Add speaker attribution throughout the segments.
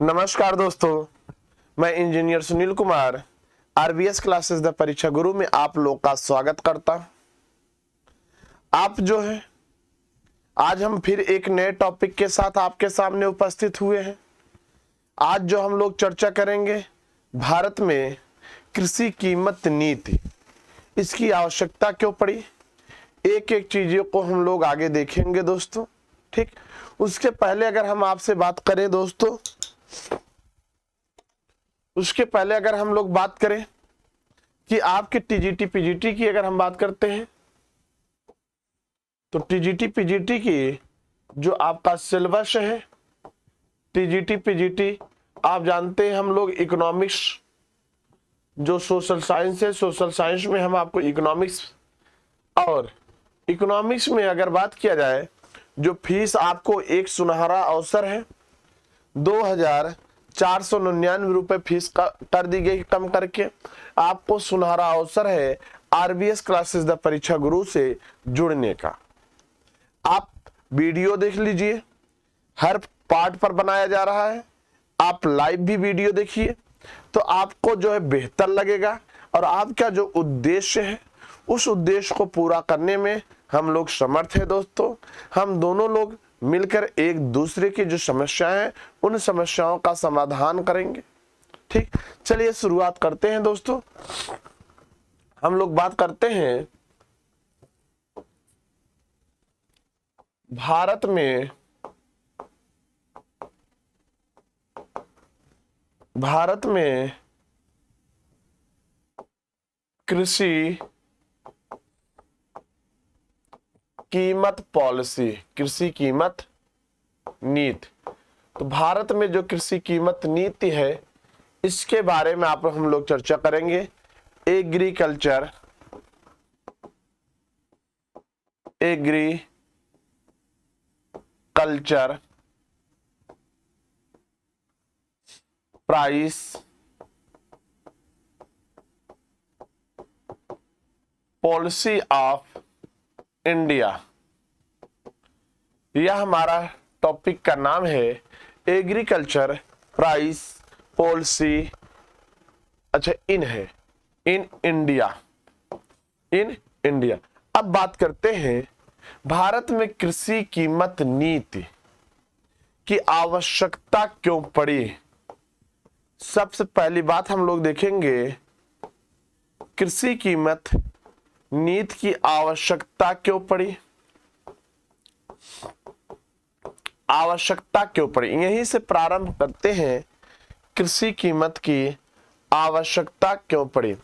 Speaker 1: नमस्कार दोस्तों, मैं engineer Sunil Kumar RBS classes the परीक्षा गुरु में आप लोग का स्वागत करता। आप जो है आज हम फिर एक नए टॉपिक के साथ आपके सामने उपस्थित हुए हैं। आज जो हम लोग चर्चा करेंगे भारत में कृषि कीमत नीति, इसकी आवश्यकता क्यों पड़ी, एक एक चीजों को हम लोग आगे देखेंगे दोस्तों। ठीक, उसके पहले अगर हम आपसे बात करें दोस्तों, उसके पहले अगर हम लोग बात करें कि आपके टीजीटी पीजीटी की अगर हम बात करते हैं तो टीजीटी पीजीटी की जो आपका सिलेबस है, टीजीटी पीजीटी आप जानते हैं हम लोग इकोनॉमिक्स जो सोशल साइंस है, सोशल साइंस में हम आपको इकोनॉमिक्स और इकोनॉमिक्स में अगर बात किया जाए जो फीस आपको एक सुनहरा अवसर है, 2499 रुपए फीस का कर दी गई कम करके। आपको सुनहरा अवसर है आरबीएस क्लासेस द परीक्षा गुरु से जुड़ने का। आप वीडियो देख लीजिए, हर पार्ट पर बनाया जा रहा है, आप लाइव भी वीडियो देखिए तो आपको जो है बेहतर लगेगा और आपका जो उद्देश्य है उस उद्देश्य को पूरा करने में हम लोग समर्थ है दोस्तों। हम दोनों लोग मिलकर एक दूसरे की जो समस्याएं हैं उन समस्याओं का समाधान करेंगे। ठीक, चलिए शुरुआत करते हैं दोस्तों। हम लोग बात करते हैं भारत में कृषि कीमत पॉलिसी, कृषि कीमत नीति। तो भारत में जो कृषि कीमत नीति है इसके बारे में आप हम लोग चर्चा करेंगे। Agriculture price policy of India, यह हमारा टॉपिक का नाम है। एग्रीकल्चर प्राइस पॉलिसी, अच्छा इन इंडिया। अब बात करते हैं भारत में कृषि कीमत नीति की आवश्यकता क्यों पड़ी। सबसे पहली बात हम लोग देखेंगे कृषि कीमत नीति की आवश्यकता क्यों पड़ी। आवश्यकता क्यों पड़ी, यहीं से प्रारंभ करते हैं। कृषि कीमत की आवश्यकता क्यों पड़ी।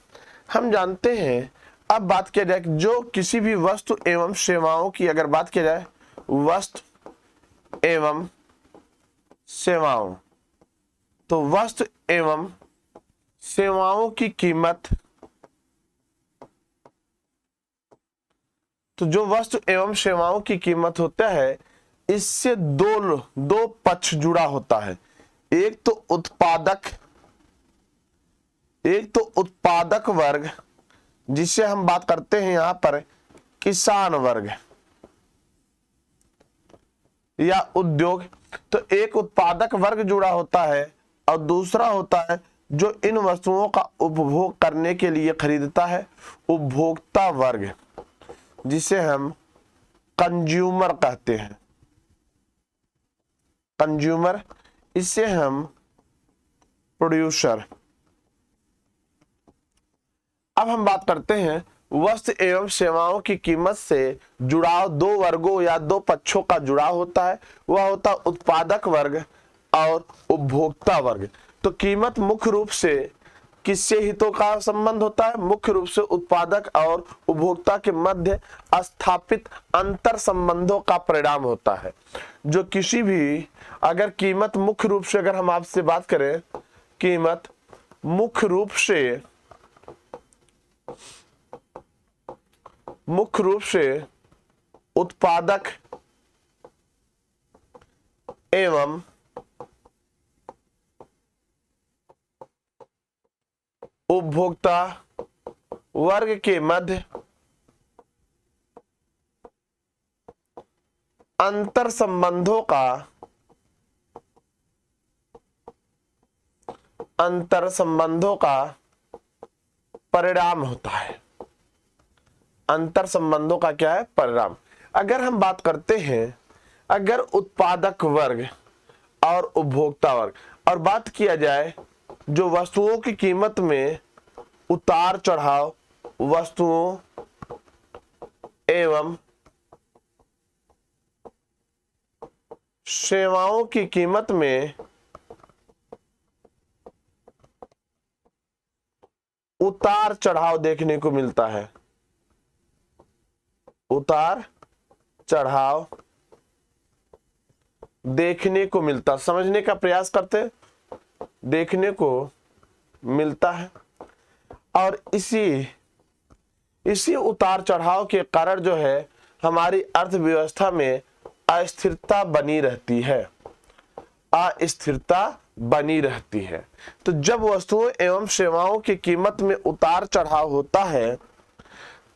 Speaker 1: हम जानते हैं, अब बात किया जाए जो किसी भी वस्तु एवं सेवाओं की अगर बात किया जाए, वस्तु एवं सेवाओं, तो वस्तु एवं सेवाओं की कीमत, तो जो वस्तु एवं सेवाओं की कीमत होता है इससे दो पक्ष जुड़ा होता है। एक तो उत्पादक वर्ग, जिसे हम बात करते हैं यहां पर किसान वर्ग या उद्योग। तो एक उत्पादक वर्ग जुड़ा होता है और दूसरा होता है जो इन वस्तुओं का उपभोग करने के लिए खरीदता है, उपभोक्ता वर्ग, जिसे हम कंज्यूमर कहते हैं। कंज्यूमर, इसे हम प्रोड्यूसर। अब हम बात करते हैं वस्तु एवं सेवाओं की कीमत से जुड़ाव दो वर्गों या दो पक्षों का जुड़ाव होता है, वह होता है उत्पादक वर्ग और उपभोक्ता वर्ग। तो कीमत मुख्य रूप से किससे हितों का संबंध होता है, मुख्य रूप से उत्पादक और उपभोक्ता के मध्य स्थापित अंतर संबंधों का परिणाम होता है। जो किसी भी अगर कीमत मुख्य रूप से, अगर हम आपसे बात करें, कीमत मुख्य रूप से उत्पादक एवं उपभोक्ता वर्ग के मध्य अंतर संबंधों का अंतर संबंधों का परिणाम होता है। अंतर संबंधों का क्या है? परिणाम। अगर हम बात करते हैं, अगर उत्पादक वर्ग और उपभोक्ता वर्ग, और बात किया जाए जो वस्तुओं की कीमत में उतार चढ़ाव, वस्तुओं एवं सेवाओं की कीमत में उतार चढ़ाव देखने को मिलता है। उतार चढ़ाव देखने को मिलता, समझने का प्रयास करते, देखने को मिलता है। और इसी उतार चढ़ाव के कारण जो है हमारी अर्थव्यवस्था में अस्थिरता बनी रहती है, अस्थिरता बनी रहती है। तो जब वस्तुओं एवं सेवाओं की कीमत में उतार चढ़ाव होता है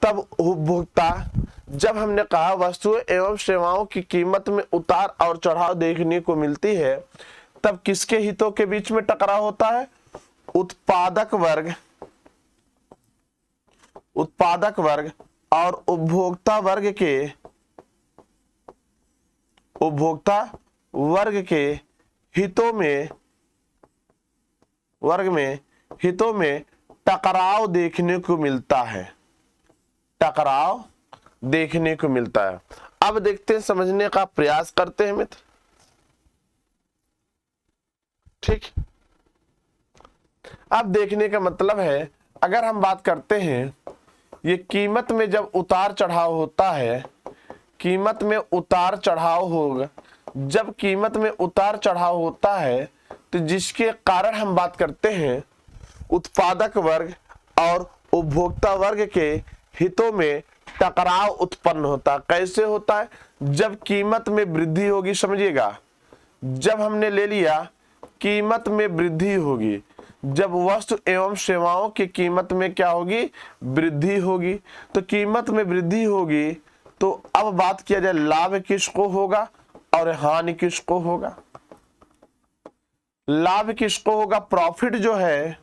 Speaker 1: तब उपभोक्ता, जब हमने कहा वस्तुओं एवं सेवाओं की कीमत में उतार और चढ़ाव देखने को मिलती है, तब किसके हितों के बीच में टकराव होता है? उत्पादक वर्ग और उपभोक्ता वर्ग के हितों में टकराव देखने को मिलता है। टकराव देखने को मिलता है। अब देखते हैं, समझने का प्रयास करते हैं मित्र। ठीक, अब देखने का मतलब है, अगर हम बात करते हैं ये कीमत में जब उतार चढ़ाव होता है, कीमत में उतार चढ़ाव होगा, जब कीमत में उतार चढ़ाव होता है तो जिसके कारण हम बात करते हैं उत्पादक वर्ग और उपभोक्ता वर्ग के हितों में टकराव उत्पन्न होता। कैसे होता है? जब कीमत में वृद्धि होगी, समझिएगा, जब हमने ले लिया कीमत में वृद्धि होगी, जब वस्तु एवं सेवाओं की कीमत में क्या होगी? वृद्धि होगी। तो कीमत में वृद्धि होगी तो अब बात किया जाए लाभ किसको होगा और हानि किसको होगा? लाभ किसको होगा? प्रॉफिट जो है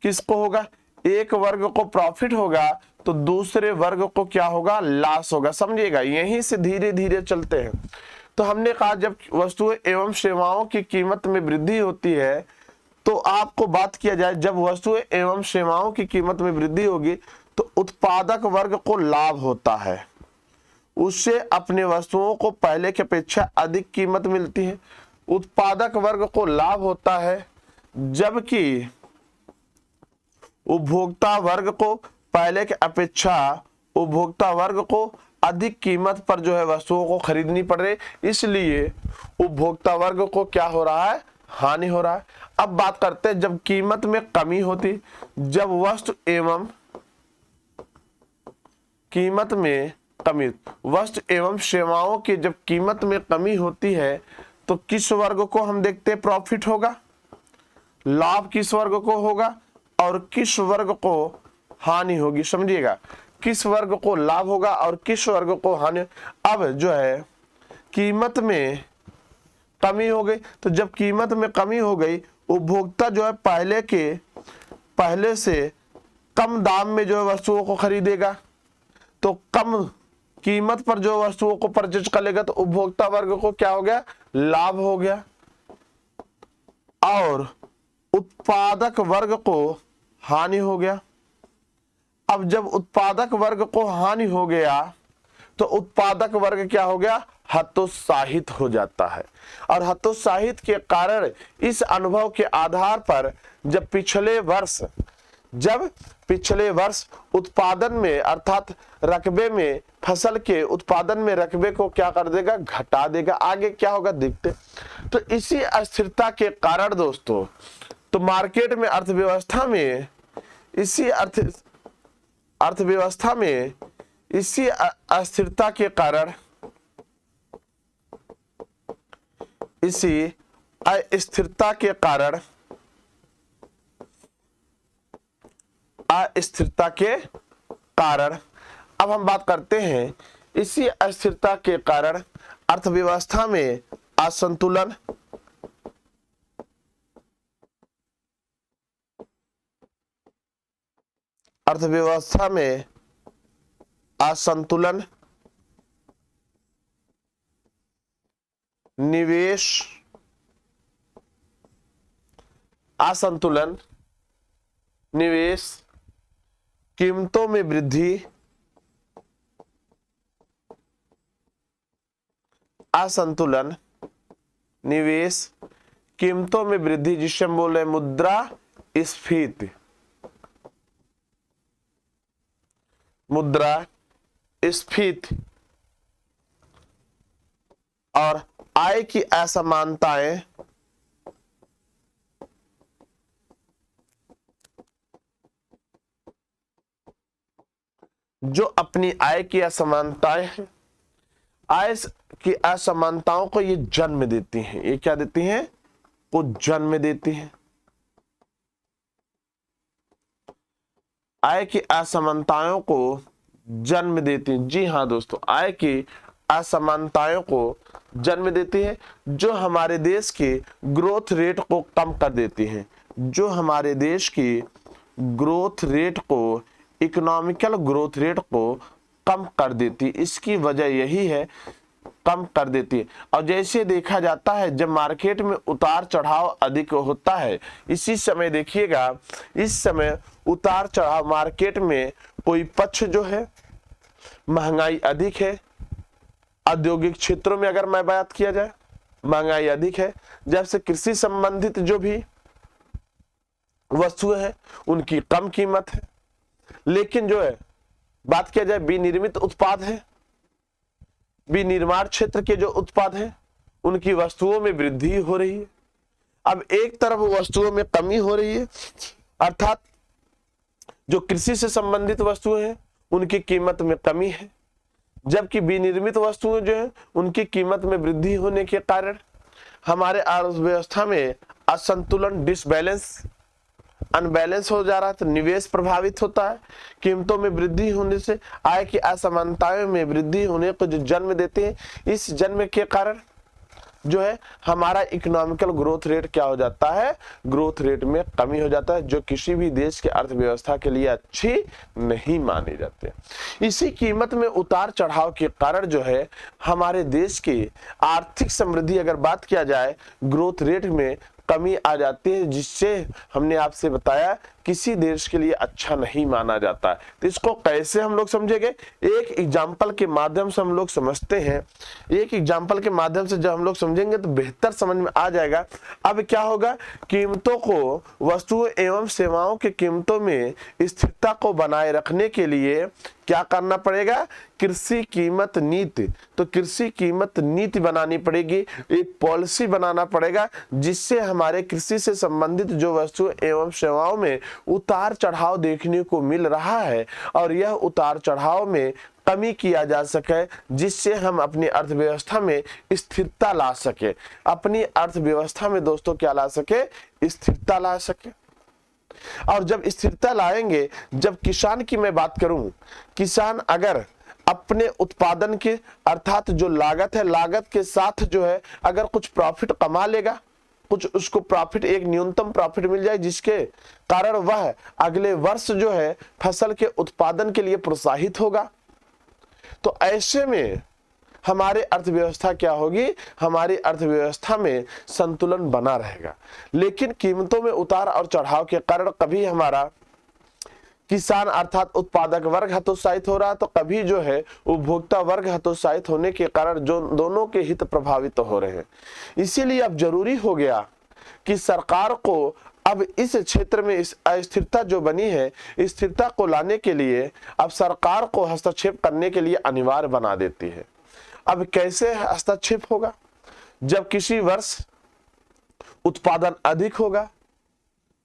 Speaker 1: किसको होगा? एक वर्ग को प्रॉफिट होगा तो दूसरे वर्ग को क्या होगा? लॉस होगा। समझिएगा, यहीं से धीरे धीरे चलते हैं। तो हमने कहा जब वस्तुएं एवं सेवाओं की कीमत में वृद्धि होती है तो आपको बात किया जाए, जब वस्तुएं एवं सेवाओं की कीमत में वृद्धि होगी तो उत्पादक वर्ग को लाभ होता है, उससे अपने वस्तुओं को पहले की अपेक्षा अधिक कीमत मिलती है। उत्पादक वर्ग को लाभ होता है, जबकि उपभोक्ता वर्ग को पहले की अपेक्षा उपभोक्ता वर्ग को अधिक कीमत पर जो है वस्तुओं को खरीदनी पड़ रही, इसलिए उपभोक्ता वर्ग को क्या हो रहा है? हानि हो रहा है। अब बात करते हैं जब कीमत में कमी होती, जब वस्तु एवं कीमत में कमी, वस्तु एवं सेवाओं की जब कीमत में कमी होती है तो किस वर्ग को हम देखते हैं प्रॉफिट होगा? लाभ किस वर्ग को होगा और किस वर्ग को हानि होगी? समझिएगा, किस वर्ग को लाभ होगा और किस वर्ग को हानि। अब जो है कीमत में कमी हो गई, तो जब कीमत में कमी हो गई, उपभोक्ता जो है पहले से कम दाम में जो है वस्तुओं को खरीदेगा, तो कम कीमत पर जो वस्तुओं को परचेज कर लेगा, तो उपभोक्ता वर्ग को क्या हो गया? लाभ हो गया। और उत्पादक वर्ग को हानि हो गया। अब जब उत्पादक वर्ग को हानि हो गया तो उत्पादक वर्ग क्या हो गया? हतोत्साहित हो जाता है। और हतोत्साहित के कारण इस अनुभव के आधार पर जब पिछले वर्ष उत्पादन में अर्थात रकबे में, फसल के उत्पादन में रकबे को क्या कर देगा? घटा देगा। आगे क्या होगा देखते। तो इसी अस्थिरता के कारण दोस्तों, तो मार्केट में अर्थव्यवस्था में इसी अस्थिरता के कारण, इसी अस्थिरता के कारण अब हम बात करते हैं, इसी अस्थिरता के कारण अर्थव्यवस्था में असंतुलन, अर्थव्यवस्था में असंतुलन, निवेश असंतुलन, निवेश, कीमतों में वृद्धि, असंतुलन, निवेश, कीमतों में वृद्धि, जिसे हम बोल रहे हैं मुद्रास्फीति, मुद्रास्फीति, और आय की असमानताएं, जो अपनी आय की असमानताएं हैं, आय की असमानताओं को ये जन्म देती हैं। ये क्या देती हैं? को जन्म देती हैं। आय की असमानताओं को जन्म देती हैं। जी हाँ दोस्तों, आय की असमानताओं को जन्म देती है, जो हमारे देश की ग्रोथ रेट को कम कर देती है, जो हमारे देश की ग्रोथ रेट को, इकोनॉमिकल ग्रोथ रेट को कम कर देती। इसकी वजह यही है, कम कर देती है। और जैसे देखा जाता है, जब मार्केट में उतार चढ़ाव अधिक होता है, इसी समय देखिएगा, इस समय उतार चढ़ाव मार्केट में कोई पक्ष जो है, महंगाई अधिक है, औद्योगिक क्षेत्रों में अगर मैं बात किया जाए महंगाई अधिक है, जब से कृषि संबंधित जो भी वस्तुएं हैं उनकी कम कीमत है, लेकिन जो है बात किया जाए विनिर्मित उत्पाद है, विनिर्माण क्षेत्र के जो उत्पाद हैं उनकी वस्तुओं में वृद्धि हो रही है। अब एक तरफ वस्तुओं में कमी हो रही है, अर्थात जो कृषि से संबंधित वस्तुएं हैं उनकी कीमत में कमी है, जबकि विनिर्मित वस्तुएं जो है उनकी कीमत में वृद्धि होने के कारण हमारे अर्थव्यवस्था में असंतुलन, डिसबैलेंस, अनबैलेंस हो जा रहा है। तो निवेश प्रभावित होता है, कीमतों में वृद्धि होने से आय की असमानताओं में वृद्धि होने को जो जन्म देते हैं, इस जन्म के कारण जो है हमारा इकोनॉमिकल ग्रोथ रेट क्या हो जाता है? ग्रोथ रेट में कमी हो जाता है, जो किसी भी देश के अर्थव्यवस्था के लिए अच्छी नहीं मानी जाती। इसी कीमत में उतार चढ़ाव के कारण जो है हमारे देश की आर्थिक समृद्धि, अगर बात किया जाए, ग्रोथ रेट में कमी आ जाती है, जिससे हमने आपसे बताया किसी देश के लिए अच्छा नहीं माना जाता है। तो इसको कैसे हम लोग समझेंगे? एक एग्जाम्पल के माध्यम से हम लोग समझते हैं। एक एग्जाम्पल के माध्यम से जब हम लोग समझेंगे तो बेहतर समझ में आ जाएगा। अब क्या होगा? कीमतों को, वस्तुओं एवं सेवाओं की कीमतों में स्थिरता को बनाए रखने के लिए क्या करना पड़ेगा? कृषि कीमत नीति। तो कृषि कीमत नीति बनानी पड़ेगी, एक पॉलिसी बनाना पड़ेगा, जिससे हमारे कृषि से संबंधित जो वस्तुएं एवं सेवाओं में उतार चढ़ाव देखने को मिल रहा है, और यह उतार चढ़ाव में कमी किया जा सके, जिससे हम अपनी अर्थव्यवस्था में स्थिरता ला सके। अपनी अर्थव्यवस्था में दोस्तों क्या ला सके? स्थिरता ला सके। और जब स्थिरता लाएंगे, जब किसान की मैं बात करूं, किसान अगर अपने उत्पादन के, अर्थात जो लागत है, लागत के साथ जो है अगर कुछ प्रॉफिट कमा लेगा, कुछ उसको प्रॉफिट, एक न्यूनतम प्रॉफिट मिल जाए, जिसके कारण वह अगले वर्ष जो है फसल के उत्पादन के लिए प्रोत्साहित होगा, तो ऐसे में हमारे अर्थव्यवस्था क्या होगी? हमारी अर्थव्यवस्था में संतुलन बना रहेगा। लेकिन कीमतों में उतार और चढ़ाव के कारण कभी हमारा किसान अर्थात उत्पादक वर्ग हतोत्साहित हो रहा, तो कभी जो है उपभोक्ता वर्ग हतोत्साहित होने के कारण जो दोनों के हित प्रभावित हो रहे हैं। इसीलिए अब जरूरी हो गया कि सरकार को अब इस क्षेत्र में इस अस्थिरता जो बनी है, स्थिरता को लाने के लिए अब सरकार को हस्तक्षेप करने के लिए अनिवार्य बना देती है। अब कैसे हस्तक्षेप होगा? जब किसी वर्ष उत्पादन अधिक होगा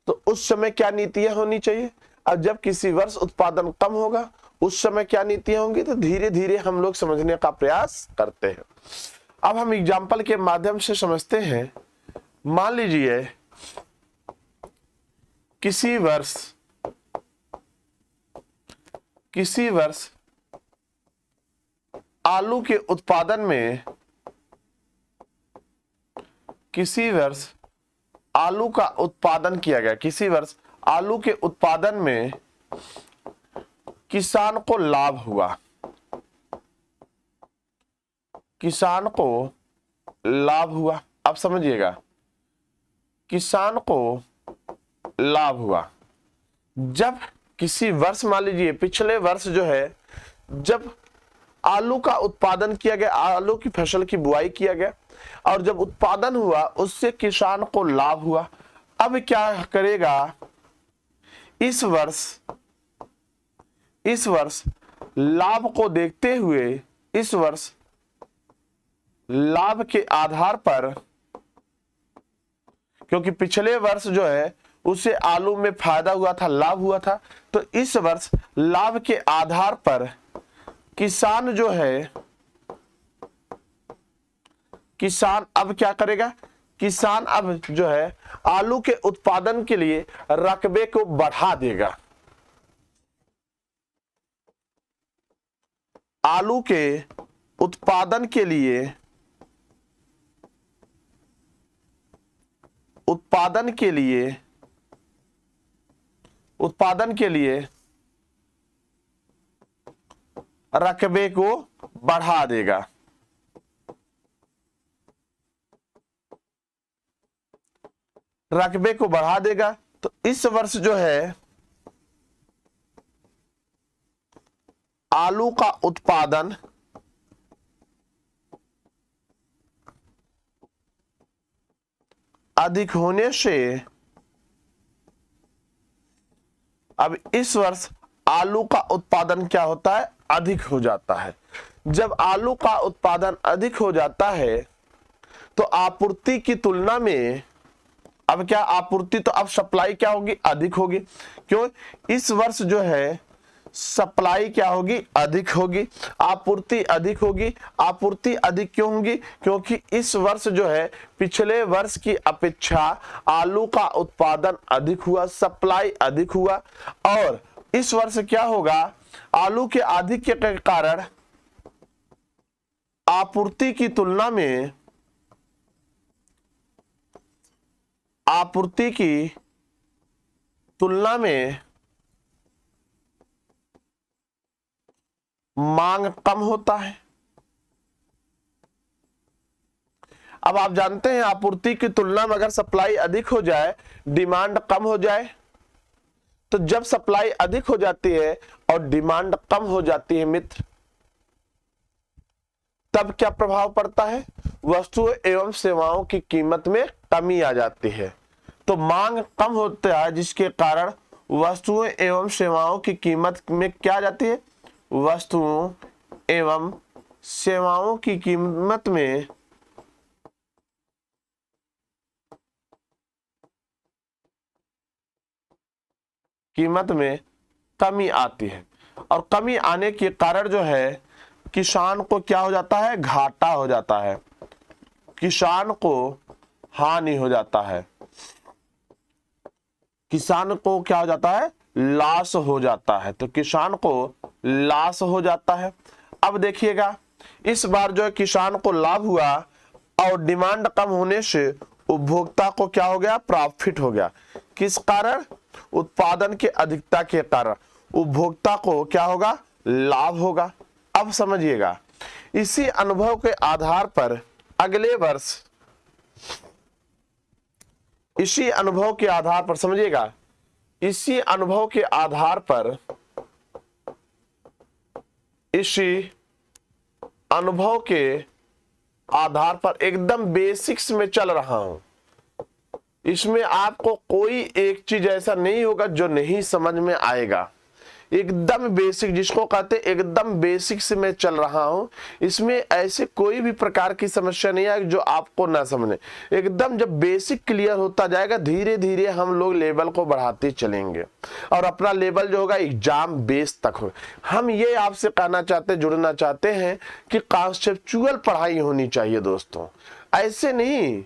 Speaker 1: तो उस समय क्या नीतियां होनी चाहिए, और जब किसी वर्ष उत्पादन कम होगा उस समय क्या नीतियां होंगी। तो धीरे धीरे हम लोग समझने का प्रयास करते हैं। अब हम एग्जाम्पल के माध्यम से समझते हैं। मान लीजिए किसी वर्ष आलू के उत्पादन में, किसी वर्ष आलू का उत्पादन किया गया, किसी वर्ष आलू के उत्पादन में किसान को लाभ हुआ, किसान को लाभ हुआ। अब समझिएगा, किसान को लाभ हुआ जब किसी वर्ष, मान लीजिए पिछले वर्ष जो है जब आलू का उत्पादन किया गया, आलू की फसल की बुआई किया गया और जब उत्पादन हुआ उससे किसान को लाभ हुआ। अब क्या करेगा, इस वर्ष लाभ को देखते हुए, इस वर्ष लाभ के आधार पर, क्योंकि पिछले वर्ष जो है उसे आलू में फायदा हुआ था, लाभ हुआ था, तो इस वर्ष लाभ के आधार पर किसान जो है, किसान अब क्या करेगा, किसान अब जो है आलू के उत्पादन के लिए रकबे को बढ़ा देगा। आलू के उत्पादन के लिए, उत्पादन के लिए रकबे को बढ़ा देगा। रकबे को बढ़ा देगा तो इस वर्ष जो है आलू का उत्पादन अधिक होने से, अब इस वर्ष आलू का उत्पादन क्या होता है, अधिक हो जाता है। जब आलू का उत्पादन अधिक हो जाता है तो आपूर्ति की तुलना में, अब क्या आपूर्ति, तो अब सप्लाई क्या होगी, अधिक होगी। क्यों, इस वर्ष जो है सप्लाई क्या होगी, अधिक होगी, आपूर्ति अधिक होगी। आपूर्ति अधिक क्यों होगी, क्योंकि इस वर्ष जो है पिछले वर्ष की अपेक्षा आलू का उत्पादन अधिक हुआ, सप्लाई अधिक हुआ। और इस वर्ष क्या होगा, आलू के अधिक के कारण आपूर्ति की तुलना में, आपूर्ति की तुलना में मांग कम होता है। अब आप जानते हैं आपूर्ति की तुलना में अगर सप्लाई अधिक हो जाए, डिमांड कम हो जाए, तो जब सप्लाई अधिक हो जाती है और डिमांड कम हो जाती है मित्र, तब क्या प्रभाव पड़ता है, वस्तुओं एवं सेवाओं की कीमत में कमी आ जाती है। तो मांग कम होता है जिसके कारण वस्तुओं एवं सेवाओं की कीमत में क्या आ जाती है, वस्तुओं एवं सेवाओं की कीमत में कमी आती है। और कमी आने के कारण जो है किसान को क्या हो जाता है, घाटा हो जाता है, किसान को हानि हो जाता है, किसान को क्या हो जाता है, लॉस हो जाता है। तो किसान को लॉस हो जाता है। अब देखिएगा इस बार जो है किसान को लाभ हुआ और डिमांड कम होने से उपभोक्ता को क्या हो गया, प्रॉफिट हो गया। किस कारण, उत्पादन के अधिकता के कारण उपभोक्ता को क्या होगा, लाभ होगा। अब समझिएगा, इसी अनुभव के आधार पर अगले वर्ष, इसी अनुभव के आधार पर, समझिएगा, इसी अनुभव के आधार पर, इसी अनुभव के आधार पर एकदम बेसिक्स में चल रहा हूं। इसमें आपको कोई एक चीज ऐसा नहीं होगा जो नहीं समझ में आएगा। एकदम बेसिक, जिसको कहते एकदम बेसिक से मैं चल रहा हूं। इसमें ऐसे कोई भी प्रकार की समस्या नहीं है जो आपको ना समझे। एकदम जब बेसिक क्लियर होता जाएगा, धीरे धीरे हम लोग लेवल को बढ़ाते चलेंगे और अपना लेवल जो होगा एग्जाम बेस तक हो। हम ये आपसे कहना चाहते, जुड़ना चाहते हैं कि कॉन्सेप्चुअल पढ़ाई होनी चाहिए दोस्तों, ऐसे नहीं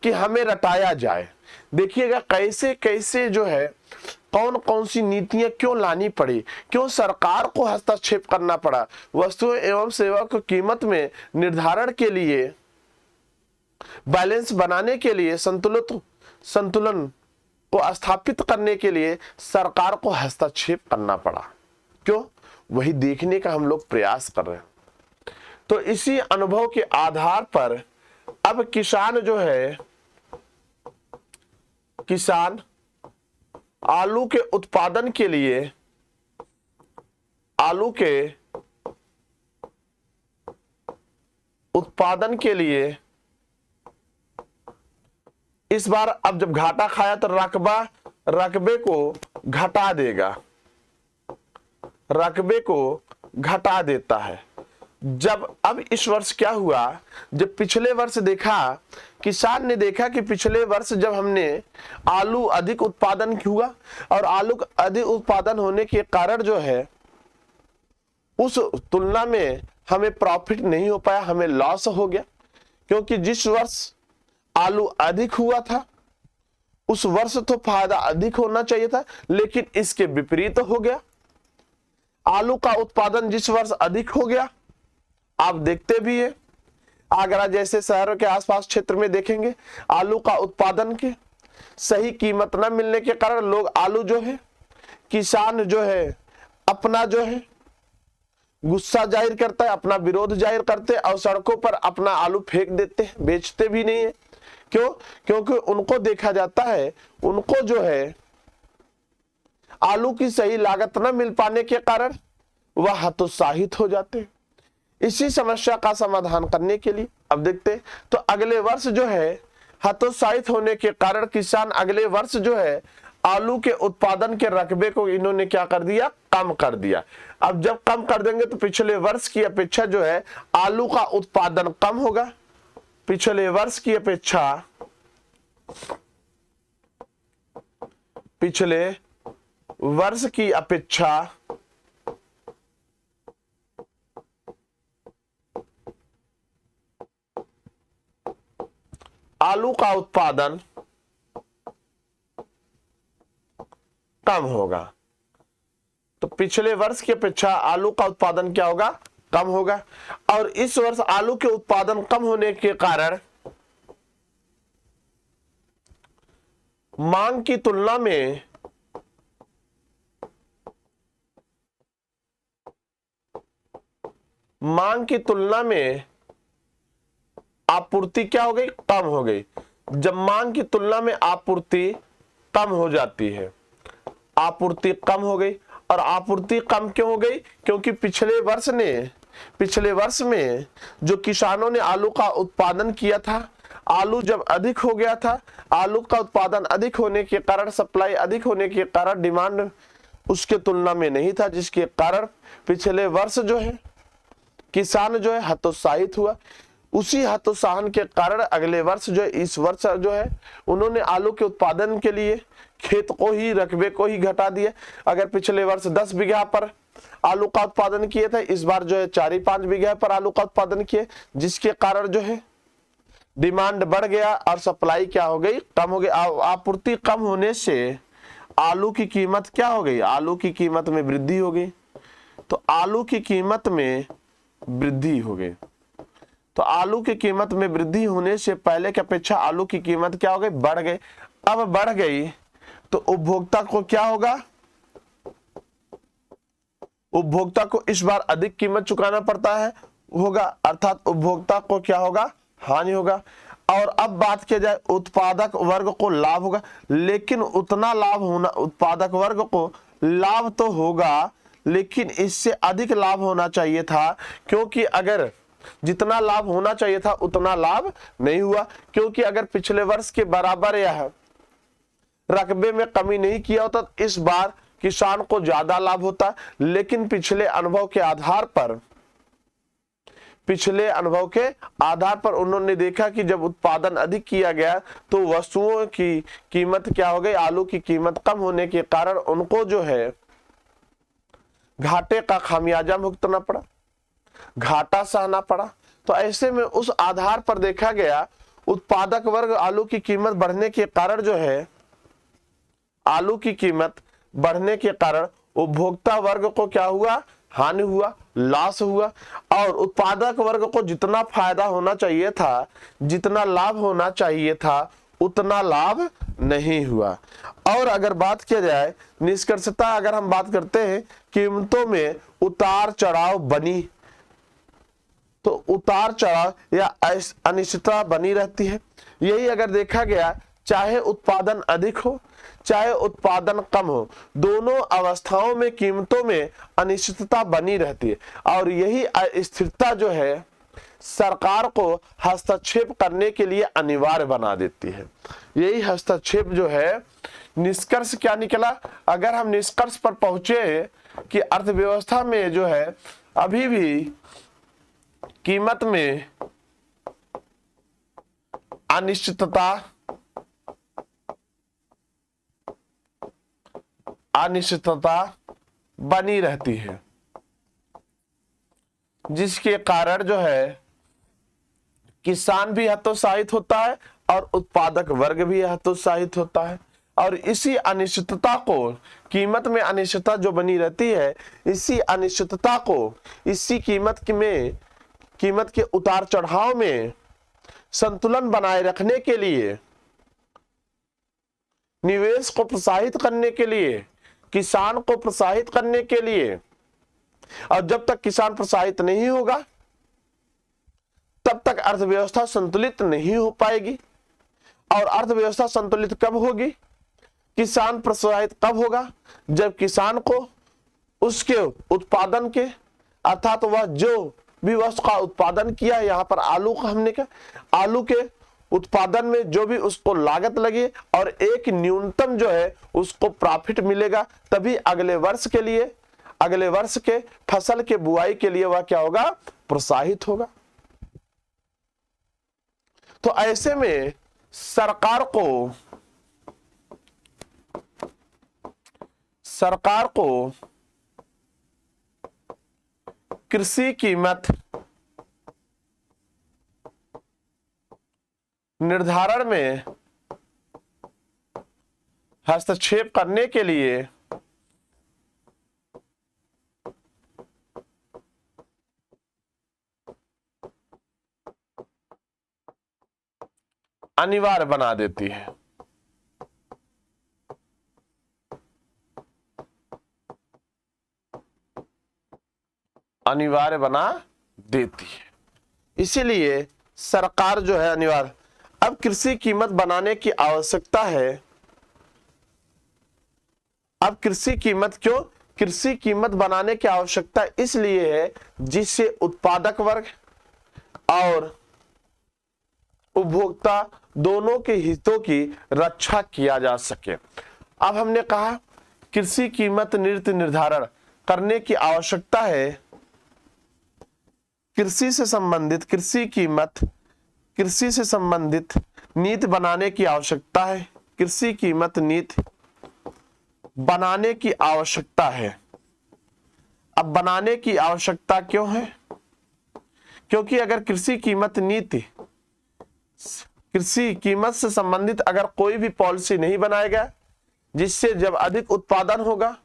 Speaker 1: कि हमें रटाया जाए। देखिएगा कैसे कैसे जो है कौन कौन सी नीतियां क्यों लानी पड़ी, क्यों सरकार को हस्तक्षेप करना पड़ा, वस्तुओं एवं सेवा की कीमत में निर्धारण के लिए, बैलेंस बनाने के लिए, संतुलन को स्थापित करने के लिए सरकार को हस्तक्षेप करना पड़ा। क्यों, वही देखने का हम लोग प्रयास कर रहे हैं। तो इसी अनुभव के आधार पर अब किसान जो है, किसान आलू के उत्पादन के लिए, आलू के उत्पादन के लिए इस बार अब जब घाटा खाया तो रकबे को घटा देगा, रकबे को घटा देता है। जब अब इस वर्ष क्या हुआ, जब पिछले वर्ष देखा, किसान ने देखा कि पिछले वर्ष जब हमने आलू अधिक उत्पादन हुआ और आलू अधिक उत्पादन होने के कारण जो है उस तुलना में हमें प्रॉफिट नहीं हो पाया, हमें लॉस हो गया। क्योंकि जिस वर्ष आलू अधिक हुआ था उस वर्ष तो फायदा अधिक होना चाहिए था, लेकिन इसके विपरीत हो गया। आलू का उत्पादन जिस वर्ष अधिक हो गया, आप देखते भी है आगरा जैसे शहरों के आसपास क्षेत्र में देखेंगे, आलू का उत्पादन के सही कीमत न मिलने के कारण लोग आलू जो है, किसान जो है अपना जो है गुस्सा जाहिर करता है, अपना विरोध जाहिर करते हैं और सड़कों पर अपना आलू फेंक देते हैं, बेचते भी नहीं है। क्यों? क्योंकि उनको देखा जाता है, उनको जो है आलू की सही लागत न मिल पाने के कारण वह हतोत्साहित हो जाते हैं। इसी समस्या का समाधान करने के लिए अब देखते तो अगले वर्ष जो है हतोत्साहित होने के कारण किसान अगले वर्ष जो है आलू के उत्पादन के रकबे को इन्होंने क्या कर दिया, कम कर दिया। अब जब कम कर देंगे तो पिछले वर्ष की अपेक्षा जो है आलू का उत्पादन कम होगा, पिछले वर्ष की अपेक्षा, पिछले वर्ष की अपेक्षा आलू का उत्पादन कम होगा। तो पिछले वर्ष की अपेक्षा आलू का उत्पादन क्या होगा, कम होगा। और इस वर्ष आलू के उत्पादन कम होने के कारण मांग की तुलना में आपूर्ति क्या हो गई, कम हो गई। जब मांग की तुलना में आपूर्ति कम हो जाती है, आपूर्ति कम हो गई। और आपूर्ति कम क्यों हो गई? क्योंकि पिछले वर्ष में जो किसानों ने आलू का उत्पादन किया था, आलू जब अधिक हो गया था, आलू का उत्पादन अधिक होने के कारण, सप्लाई अधिक होने के कारण डिमांड उसके तुलना में नहीं था, जिसके कारण पिछले वर्ष जो है किसान जो है हतोत्साहित हुआ। उसी हतोत्साहन के कारण अगले वर्ष जो है, इस वर्ष जो है उन्होंने आलू के उत्पादन के लिए खेत को ही, रकबे को ही घटा दिया। अगर पिछले वर्ष 10 बीघा पर आलू का उत्पादन किए थे, इस बार जो है 4-5 बीघा पर आलू का उत्पादन किए, जिसके कारण जो है डिमांड बढ़ गया और सप्लाई क्या हो गई, कम हो गई। आपूर्ति कम होने से आलू की कीमत क्या हो गई, आलू की कीमत में वृद्धि हो गई। तो आलू की कीमत में वृद्धि हो गई। तो आलू की कीमत में वृद्धि होने से पहले की अपेक्षा आलू की कीमत क्या हो गई, बढ़ गई। अब बढ़ गई तो उपभोक्ता को क्या होगा, उपभोक्ता को इस बार अधिक कीमत चुकाना पड़ता है होगा, अर्थात उपभोक्ता को क्या होगा, हानि होगा। और अब बात की जाए उत्पादक वर्ग को लाभ होगा, लेकिन उतना लाभ होना, उत्पादक वर्ग को लाभ तो होगा लेकिन इससे अधिक लाभ होना चाहिए था, क्योंकि अगर जितना लाभ होना चाहिए था उतना लाभ नहीं हुआ। क्योंकि अगर पिछले वर्ष के बराबर या रकबे में कमी नहीं किया होता तो इस बार किसान को ज्यादा लाभ होता। लेकिन पिछले अनुभव के आधार पर उन्होंने देखा कि जब उत्पादन अधिक किया गया तो वस्तुओं की कीमत क्या हो गई, आलू की कीमत कम होने के कारण उनको जो है घाटे का खामियाजा भुगतना पड़ा, घाटा सहना पड़ा। तो ऐसे में उस आधार पर देखा गया उत्पादक वर्ग आलू की कीमत बढ़ने के कारण जो है, आलू की कीमत बढ़ने के कारण उपभोक्ता वर्ग को क्या हुआ, हानि हुआ, लॉस हुआ। और उत्पादक वर्ग को जितना फायदा होना चाहिए था, जितना लाभ होना चाहिए था, उतना लाभ नहीं हुआ। और अगर बात किया जाए निष्कर्षता, अगर हम बात करते हैं कीमतों में उतार चढ़ाव बनी, तो उतार चढ़ाव या अनिश्चितता बनी रहती है। यही अगर देखा गया, चाहे उत्पादन अधिक हो चाहे उत्पादन कम हो, दोनों अवस्थाओं में कीमतों में अनिश्चितता बनी रहती है। और यही अस्थिरता जो है सरकार को हस्तक्षेप करने के लिए अनिवार्य बना देती है। यही हस्तक्षेप जो है, निष्कर्ष क्या निकला? अगर हम निष्कर्ष पर पहुंचे कि अर्थव्यवस्था में जो है अभी भी कीमत में अनिश्चितता बनी रहती है, जिसके कारण जो है किसान भी हतोत्साहित होता है और उत्पादक वर्ग भी हतोत्साहित होता है। और इसी अनिश्चितता को, कीमत में अनिश्चितता जो बनी रहती है, इसी अनिश्चितता को, इसी कीमत के उतार चढ़ाव में संतुलन बनाए रखने के लिए, निवेश को प्रोत्साहित करने के लिए, किसान को प्रोत्साहित करने के लिए, और जब तक किसान प्रोत्साहित नहीं होगा तब तक अर्थव्यवस्था संतुलित नहीं हो पाएगी। और अर्थव्यवस्था संतुलित कब होगी? किसान प्रोत्साहित कब होगा? जब किसान को उसके उत्पादन के, अर्थात वह जो भी वस्तु का उत्पादन किया है, यहाँ पर आलू का हमने कहा, आलू के उत्पादन में जो भी उसको लागत लगी और एक न्यूनतम जो है उसको प्रॉफिट मिलेगा, तभी अगले वर्ष के फसल के बुआई के लिए वह क्या होगा? प्रोत्साहित होगा। तो ऐसे में सरकार को कृषि कीमत निर्धारण में हस्तक्षेप करने के लिए अनिवार्य बना देती है। अनिवार्य बना देती है, इसीलिए सरकार जो है अनिवार्य। अब कृषि कीमत बनाने की आवश्यकता है। अब कृषि कीमत क्यों? कृषि कीमत बनाने की आवश्यकता इसलिए है जिससे उत्पादक वर्ग और उपभोक्ता दोनों के हितों की रक्षा किया जा सके। अब हमने कहा कृषि कीमत नीति निर्धारण करने की आवश्यकता है। कृषि से संबंधित नीति बनाने की आवश्यकता है। कृषि कीमत नीति बनाने की आवश्यकता है। अब बनाने की आवश्यकता क्यों है? क्योंकि अगर कृषि कीमत से संबंधित अगर कोई भी पॉलिसी नहीं बनाएगा, जिससे जब अधिक उत्पादन होगा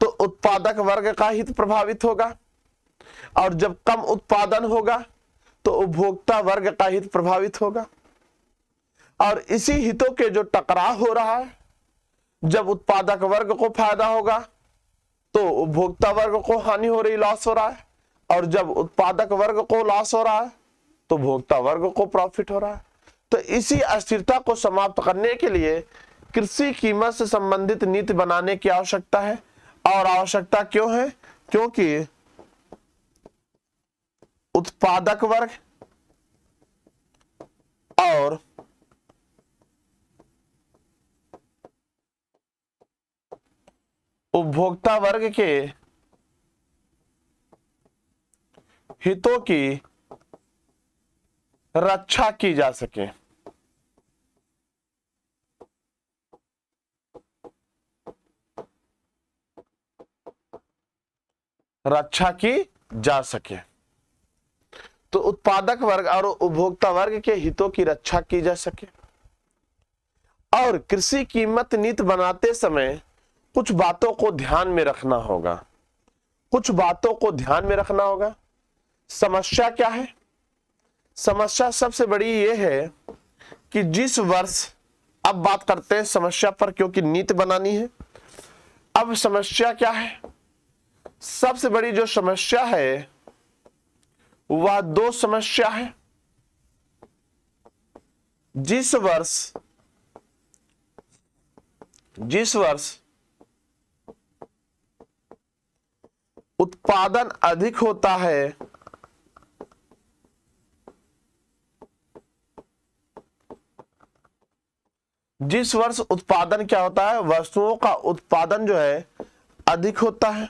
Speaker 1: तो उत्पादक वर्ग का हित प्रभावित होगा, और जब कम उत्पादन होगा तो उपभोक्ता वर्ग का हित प्रभावित होगा। और इसी हितों के जो टकराव हो रहा है, जब उत्पादक वर्ग को फायदा होगा तो उपभोक्ता वर्ग को हानि हो रही, लॉस हो रहा है, और जब उत्पादक वर्ग को लॉस हो रहा है तो उपभोक्ता वर्ग को प्रॉफिट हो रहा है। तो इसी अस्थिरता को समाप्त करने के लिए कृषि कीमत से संबंधित नीति बनाने की आवश्यकता है। और आवश्यकता क्यों है? क्योंकि उत्पादक वर्ग और उपभोक्ता वर्ग के हितों की रक्षा की जा सके। रक्षा की जा सके तो उत्पादक वर्ग और उपभोक्ता वर्ग के हितों की रक्षा की जा सके। और कृषि कीमत नीति बनाते समय कुछ बातों को ध्यान में रखना होगा। समस्या क्या है? समस्या सबसे बड़ी यह है कि जिस वर्ष, अब बात करते हैं समस्या पर, क्योंकि नीति बनानी है। अब समस्या क्या है? सबसे बड़ी जो समस्या है वह दो समस्या है। जिस वर्ष उत्पादन अधिक होता है, जिस वर्ष उत्पादन क्या होता है, वस्तुओं का उत्पादन जो है अधिक होता है,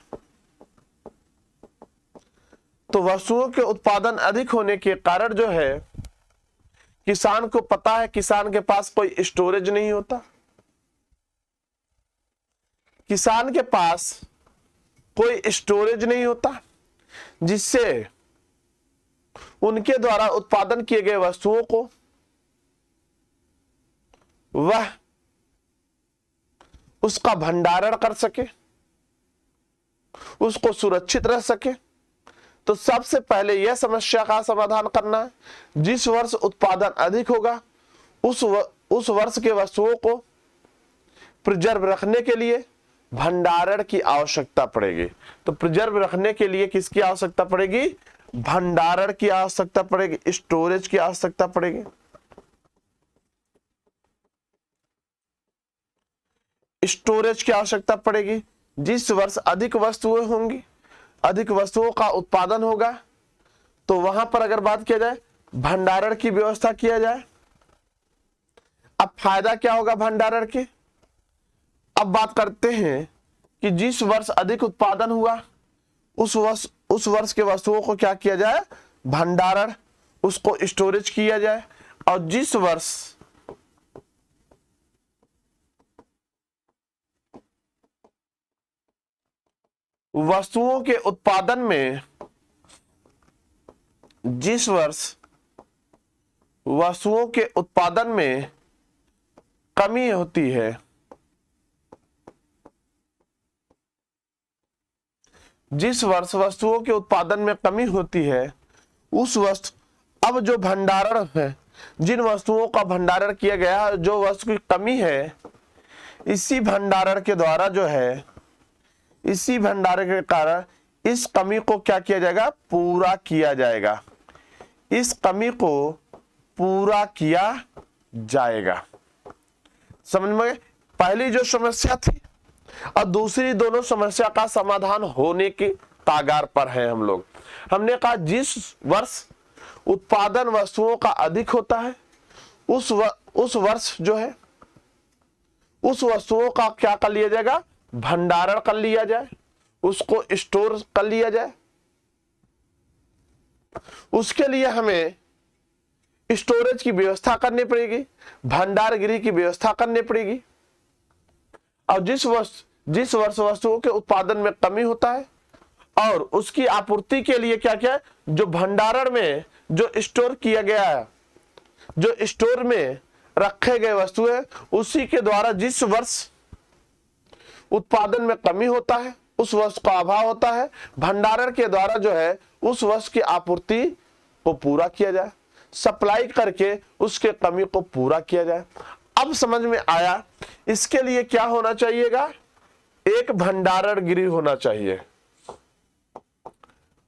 Speaker 1: तो वस्तुओं के उत्पादन अधिक होने के कारण जो है किसान को पता है, किसान के पास कोई स्टोरेज नहीं होता, किसान के पास कोई स्टोरेज नहीं होता, जिससे उनके द्वारा उत्पादन किए गए वस्तुओं को वह उसका भंडारण कर सके, उसको सुरक्षित रह सके। तो सबसे पहले यह समस्या का समाधान करना है। जिस वर्ष उत्पादन अधिक होगा उस वर्ष के वस्तुओं को प्रिजर्व रखने के लिए भंडारण की आवश्यकता पड़ेगी। तो प्रिजर्व रखने के लिए किसकी आवश्यकता पड़ेगी? भंडारण की आवश्यकता पड़ेगी, स्टोरेज की आवश्यकता पड़ेगी। स्टोरेज की आवश्यकता पड़ेगी। जिस वर्ष अधिक वस्तुएं होंगी, अधिक वस्तुओं का उत्पादन होगा, तो वहां पर अगर बात किया जाए भंडारण की व्यवस्था किया जाए। अब फायदा क्या होगा भंडारण के? अब बात करते हैं कि जिस वर्ष अधिक उत्पादन हुआ उस वर्ष के वस्तुओं को क्या किया जाए? भंडारण, उसको स्टोरेज किया जाए। और जिस वर्ष वस्तुओं के उत्पादन में, जिस वर्ष वस्तुओं के उत्पादन में कमी होती है, जिस वर्ष वस्तुओं के उत्पादन में कमी होती है उस वस्तु, अब जो भंडारण है, जिन वस्तुओं का भंडारण किया गया है, जो वस्तु की कमी है, इसी भंडारण के द्वारा जो है, इसी भंडारण के कारण इस कमी को क्या किया जाएगा? पूरा किया जाएगा। इस कमी को पूरा किया जाएगा। समझ में? पहली जो समस्या थी और दूसरी, दोनों समस्या का समाधान होने के कागार पर है हम लोग। हमने कहा जिस वर्ष उत्पादन वस्तुओं का अधिक होता है उस वर्ष जो है उस वस्तुओं का क्या कर लिया जाएगा? भंडारण कर लिया जाए, उसको स्टोर कर लिया जाए। उसके लिए हमें स्टोरेज की व्यवस्था करनी पड़ेगी, भंडार गृह की व्यवस्था करनी पड़ेगी। और जिस वर्ष वस्तुओं के उत्पादन में कमी होता है और उसकी आपूर्ति के लिए क्या क्या है? जो भंडारण में जो स्टोर किया गया है, जो स्टोर में रखे गए वस्तुएं, उसी के द्वारा जिस वर्ष उत्पादन में कमी होता है, उस वस्तु का अभाव होता है, भंडारण के द्वारा जो है उस वस्तु की आपूर्ति को पूरा किया जाए, सप्लाई करके उसके कमी को पूरा किया जाए। अब समझ में आया, इसके लिए क्या होना चाहिएगा? एक भंडारण गृह होना चाहिए।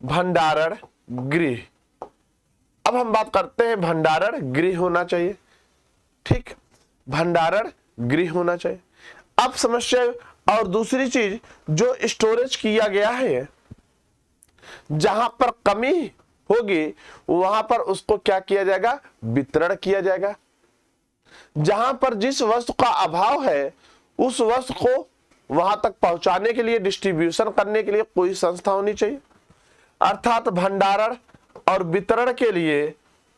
Speaker 1: भंडारण गृह, अब हम बात करते हैं भंडारण गृह होना चाहिए। ठीक, भंडारण गृह होना चाहिए। अब समस्या और दूसरी चीज, जो स्टोरेज किया गया है, जहां पर कमी होगी वहां पर उसको क्या किया जाएगा? वितरण किया जाएगा। जहां पर जिस वस्तु का अभाव है उस वस्तु को वहां तक पहुंचाने के लिए, डिस्ट्रीब्यूशन करने के लिए कोई संस्था होनी चाहिए। अर्थात भंडारण और वितरण के लिए